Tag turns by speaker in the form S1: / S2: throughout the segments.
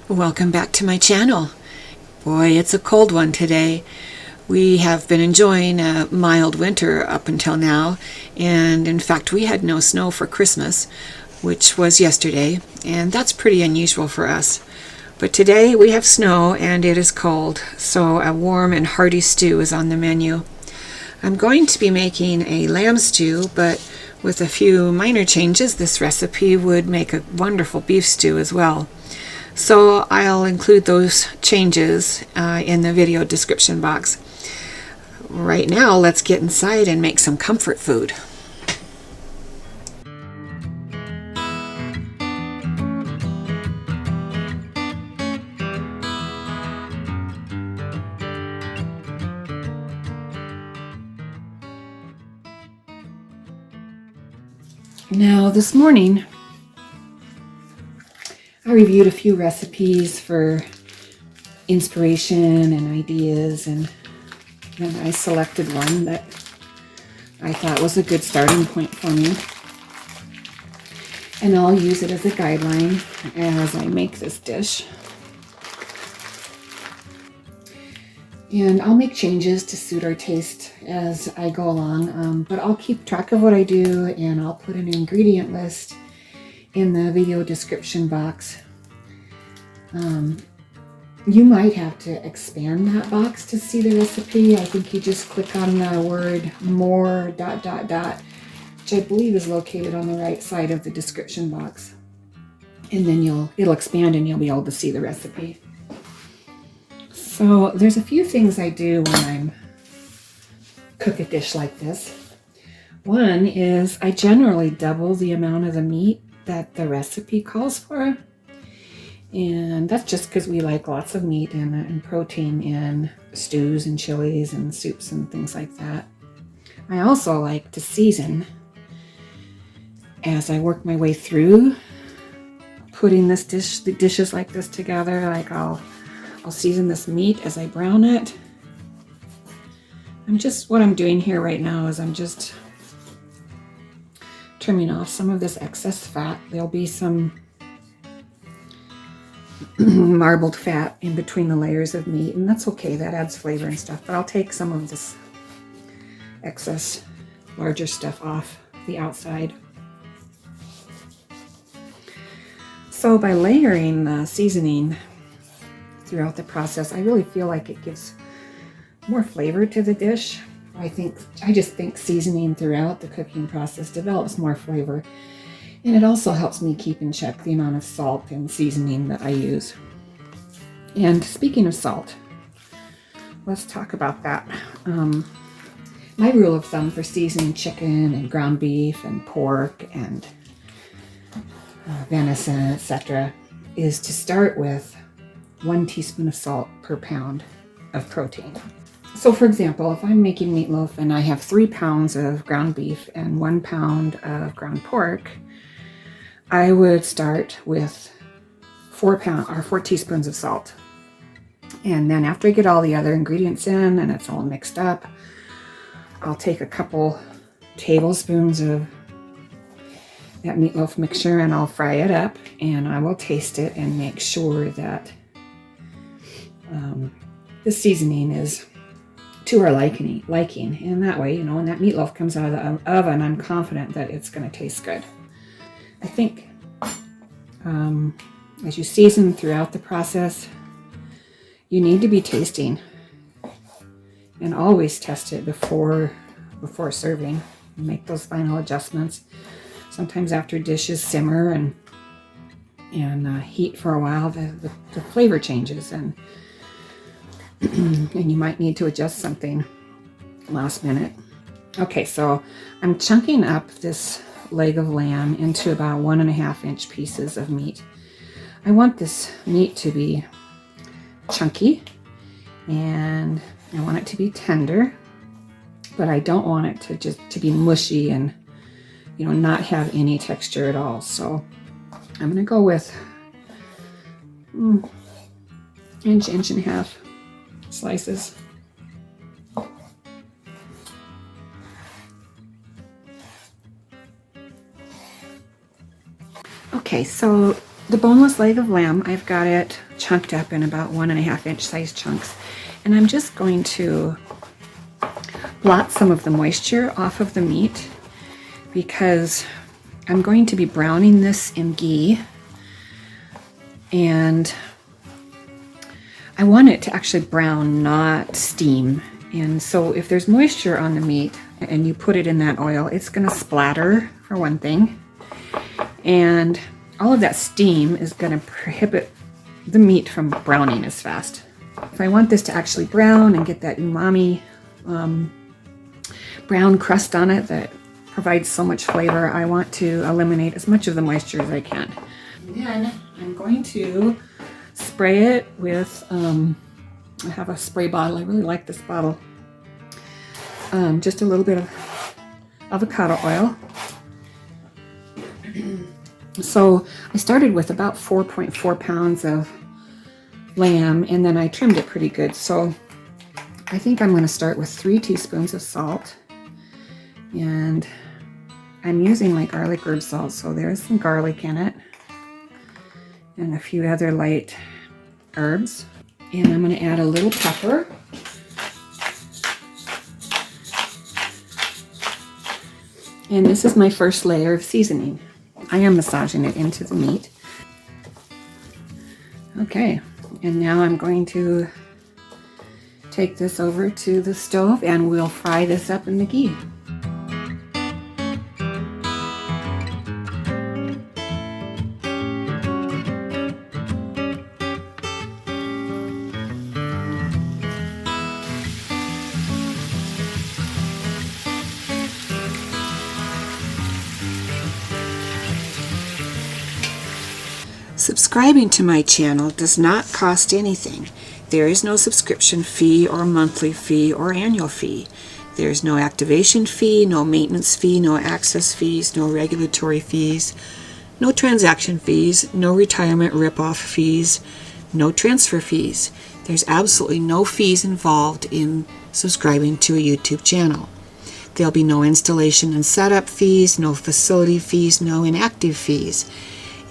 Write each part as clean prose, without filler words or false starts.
S1: Welcome back to my channel. Boy, it's a cold one today. We have been enjoying a mild winter up until now, and in fact we had no snow for Christmas, which was yesterday, and that's pretty unusual for us. But today we have snow and it is cold, so a warm and hearty stew is on the menu. I'm going to be making a lamb stew, but with a few minor changes, this recipe would make a wonderful beef stew as well. So I'll include those changes in the video description box. Right now, let's get inside and make some comfort food. Now, this morning, I reviewed a few recipes for inspiration and ideas, and then I selected one that I thought was a good starting point for me. And I'll use it as a guideline as I make this dish. And I'll make changes to suit our taste as I go along, but I'll keep track of what I do, and I'll put an ingredient list in the video description box. You might have to expand that box to see the recipe. I think you just click on the word more ... which I believe is located on the right side of the description box, and then it'll expand and you'll be able to see the recipe. So there's a few things I do when I cook a dish like this. One is I generally double the amount of the meat that the recipe calls for, and that's just because we like lots of meat and protein in stews and chilies and soups and things like that. I also like to season as I work my way through putting the dishes like this together. Like I'll season this meat as I brown it. What I'm doing here right now is I'm just trimming off some of this excess fat. There'll be some marbled fat in between the layers of meat, and that's okay. That adds flavor and stuff. But I'll take some of this excess larger stuff off the outside. So by layering the seasoning throughout the process, I really feel like it gives more flavor to the dish. I just think seasoning throughout the cooking process develops more flavor, and it also helps me keep in check the amount of salt and seasoning that I use. And speaking of salt, let's talk about that. My rule of thumb for seasoning chicken and ground beef and pork and venison, etc., is to start with 1 teaspoon of salt per pound of protein. So for example, if I'm making meatloaf and I have 3 pounds of ground beef and 1 pound of ground pork, I would start with 4 teaspoons of salt. And then after I get all the other ingredients in and it's all mixed up, I'll take a couple tablespoons of that meatloaf mixture and I'll fry it up, and I will taste it and make sure that the seasoning is to our liking. And that way, when that meatloaf comes out of the oven, I'm confident that it's going to taste good. I think as you season throughout the process, you need to be tasting and always test it before serving and make those final adjustments. Sometimes after dishes simmer and heat for a while, the flavor changes, and and you might need to adjust something last minute. Okay, so I'm chunking up this leg of lamb into about 1.5 inch pieces of meat. I want this meat to be chunky, and I want it to be tender, but I don't want it to be mushy and not have any texture at all. So I'm gonna go with inch and a half slices. Okay, so The boneless leg of lamb, I've got it chunked up in about 1.5-inch size chunks. And I'm just going to blot some of the moisture off of the meat because I'm going to be browning this in ghee. And I want it to actually brown, not steam. And so if there's moisture on the meat and you put it in that oil, it's going to splatter, for one thing. And all of that steam is going to prohibit the meat from browning as fast. If I want this to actually brown and get that umami brown crust on it that provides so much flavor, I want to eliminate as much of the moisture as I can. Then I'm going to spray it with, I have a spray bottle. I really like this bottle. Just a little bit of avocado oil. So I started with about 4.4 pounds of lamb, and then I trimmed it pretty good. So I think I'm going to start with 3 teaspoons of salt. And I'm using my garlic herb salt, so there's some garlic in it. And a few other light herbs. And I'm going to add a little pepper. And this is my first layer of seasoning. I am massaging it into the meat. Okay, and now I'm going to take this over to the stove and we'll fry this up in the ghee.
S2: Subscribing to my channel does not cost anything. There is no subscription fee or monthly fee or annual fee. There is no activation fee, no maintenance fee, no access fees, no regulatory fees, no transaction fees, no retirement rip-off fees, no transfer fees. There's absolutely no fees involved in subscribing to a YouTube channel. There'll be no installation and setup fees, no facility fees, no inactive fees.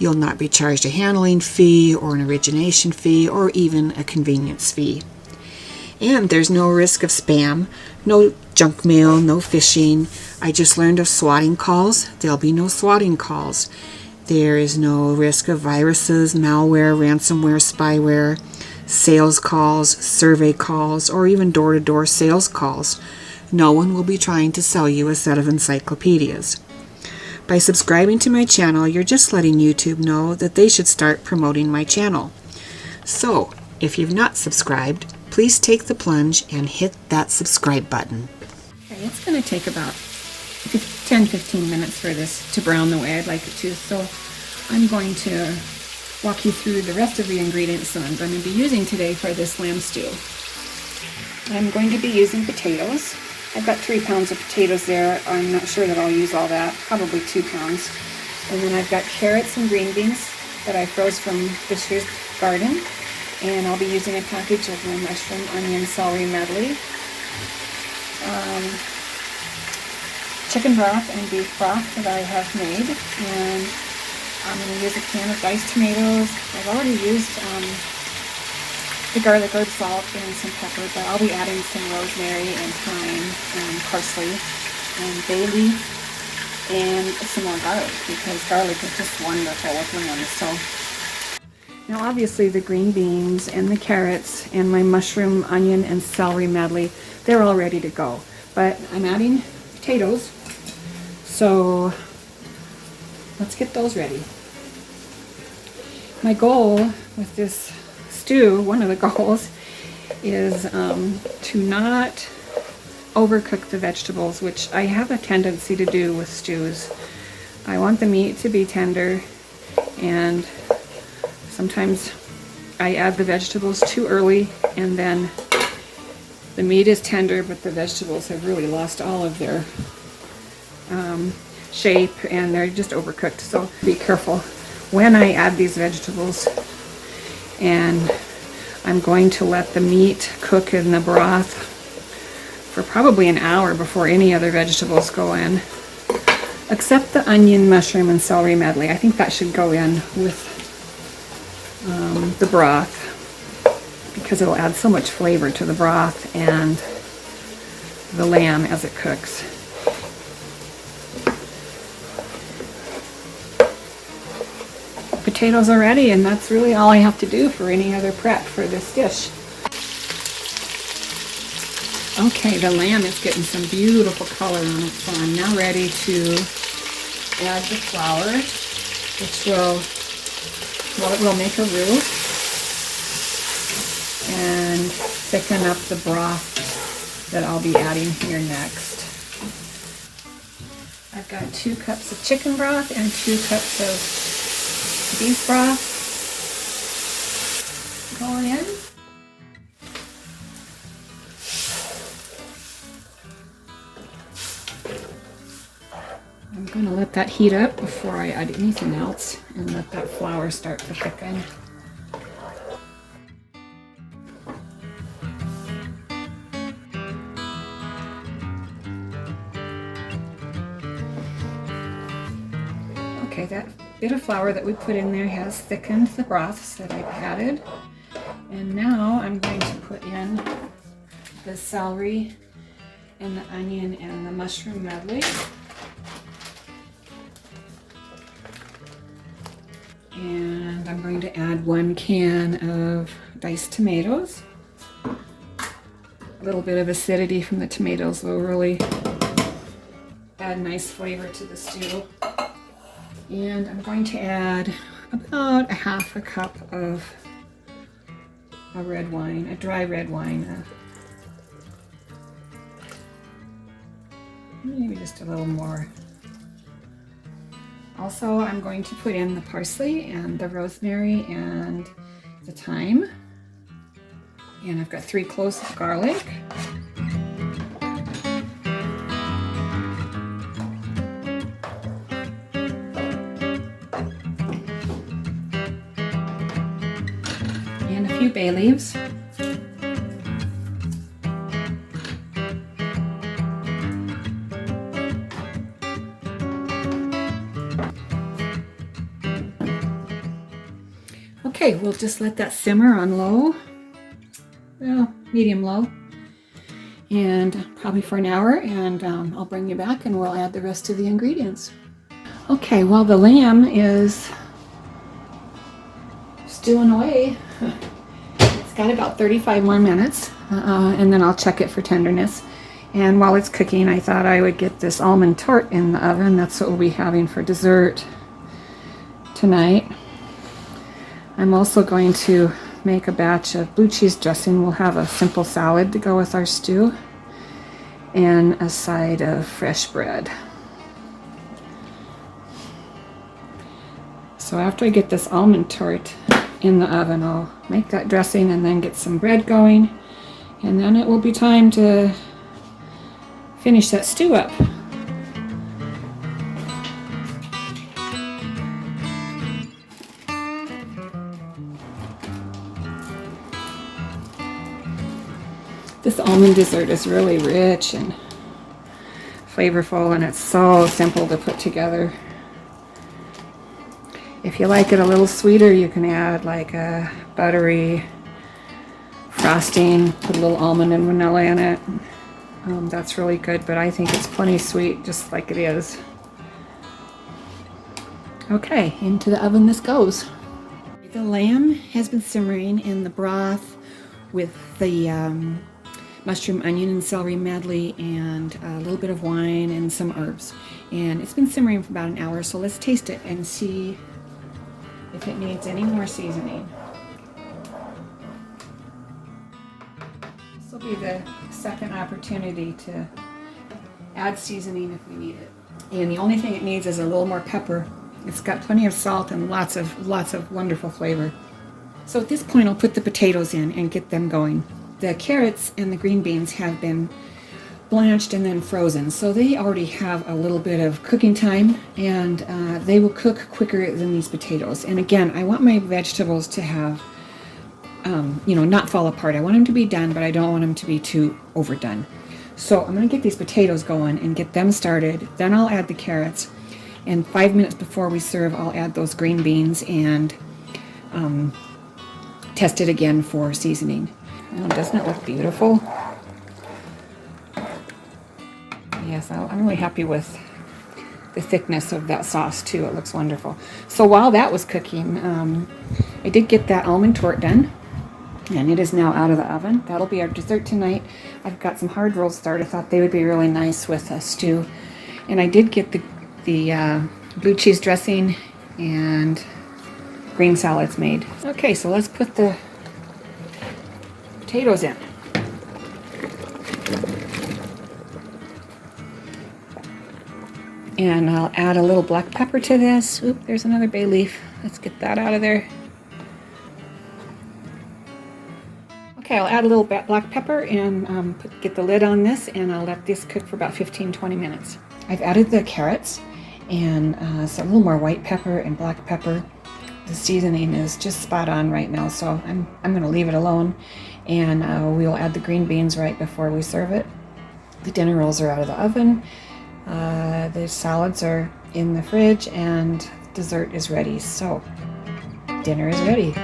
S2: You'll not be charged a handling fee or an origination fee or even a convenience fee. And there's no risk of spam, no junk mail, no phishing. I just learned of swatting calls. There'll be no swatting calls. There is no risk of viruses, malware, ransomware, spyware, sales calls, survey calls, or even door-to-door sales calls. No one will be trying to sell you a set of encyclopedias. By subscribing to my channel, you're just letting YouTube know that they should start promoting my channel. So, if you've not subscribed, please take the plunge and hit that subscribe button.
S1: Okay, it's going to take about 10-15 minutes for this to brown the way I'd like it to, so I'm going to walk you through the rest of the ingredients that I'm going to be using today for this lamb stew. I'm going to be using potatoes. I've got 3 pounds of potatoes there. I'm not sure that I'll use all that, probably 2 pounds. And then I've got carrots and green beans that I froze from this year's garden. And I'll be using a package of my mushroom, onion, celery medley. Chicken broth and beef broth that I have made. And I'm going to use a can of diced tomatoes. I've already used the garlic herb salt and some pepper, but I'll be adding some rosemary and thyme and parsley and bay leaf and some more garlic because garlic is just wonderful with lamb. So now obviously the green beans and the carrots and my mushroom, onion, and celery medley, they're all ready to go. But I'm adding potatoes, so let's get those ready. My goal with this stew, one of the goals, is to not overcook the vegetables, which I have a tendency to do with stews. I want the meat to be tender, and sometimes I add the vegetables too early, and then the meat is tender, but the vegetables have really lost all of their shape, and they're just overcooked. So be careful when I add these vegetables. And I'm going to let the meat cook in the broth for probably an hour before any other vegetables go in, except the onion, mushroom, and celery medley. I think that should go in with the broth because it'll add so much flavor to the broth and the lamb as it cooks. Potatoes are ready, and that's really all I have to do for any other prep for this dish. Okay, the lamb is getting some beautiful color on it, so I'm now ready to add the flour, which will make a roux and thicken up the broth that I'll be adding here next. I've got 2 cups of chicken broth and 2 cups of beef broth going in. I'm going to let that heat up before I add anything else and let that flour start to thicken. Okay, that bit of flour that we put in there has thickened the broths that I've added. And now I'm going to put in the celery and the onion and the mushroom medley. And I'm going to add 1 can of diced tomatoes. A little bit of acidity from the tomatoes will really add nice flavor to the stew. And I'm going to add about 1/2 cup of a red wine, a dry red wine. Maybe just a little more. Also, I'm going to put in the parsley and the rosemary and the thyme. And I've got 3 cloves of garlic. And a few bay leaves. Okay, we'll just let that simmer on low, well, medium low, and probably for an hour, and I'll bring you back and we'll add the rest of the ingredients. Okay, while the lamb is stewing away, it's got about 35 more minutes, and then I'll check it for tenderness. And while it's cooking, I thought I would get this almond tart in the oven. That's what we'll be having for dessert tonight. I'm also going to make a batch of blue cheese dressing. We'll have a simple salad to go with our stew and a side of fresh bread. So after I get this almond tart in the oven, I'll make that dressing and then get some bread going, and then it will be time to finish that stew up. This almond dessert is really rich and flavorful, and it's so simple to put together. If you like it a little sweeter, you can add like a buttery frosting, put a little almond and vanilla in it. That's really good, but I think it's plenty sweet just like it is. Okay, into the oven this goes. The lamb has been simmering in the broth with the mushroom, onion, and celery medley, and a little bit of wine and some herbs. And it's been simmering for about an hour, so let's taste it and see if it needs any more seasoning. This will be the second opportunity to add seasoning if we need it. And the only thing it needs is a little more pepper. It's got plenty of salt and lots of wonderful flavor. So at this point, I'll put the potatoes in and get them going. The carrots and the green beans have been blanched and then frozen, so they already have a little bit of cooking time, and they will cook quicker than these potatoes. And again, I want my vegetables to have, not fall apart. I want them to be done, but I don't want them to be too overdone. So I'm going to get these potatoes going and get them started. Then I'll add the carrots, and 5 minutes before we serve, I'll add those green beans and test it again for seasoning. Oh, doesn't it look beautiful? Yes, I'm really happy with the thickness of that sauce too. It looks wonderful. So while that was cooking, I did get that almond torte done, and it is now out of the oven. That'll be our dessert tonight. I've got some hard rolled start. I thought they would be really nice with a stew. And I did get the blue cheese dressing and green salads made. Okay, so let's put the potatoes in. And I'll add a little black pepper to this. Oop, there's another bay leaf. Let's get that out of there. Okay, I'll add a little black pepper and get the lid on this, and I'll let this cook for about 15-20 minutes. I've added the carrots and so a little more white pepper and black pepper. The seasoning is just spot on right now, so I'm going to leave it alone, and we'll add the green beans right before we serve it. The dinner rolls are out of the oven. The salads are in the fridge, and dessert is ready, so dinner is ready.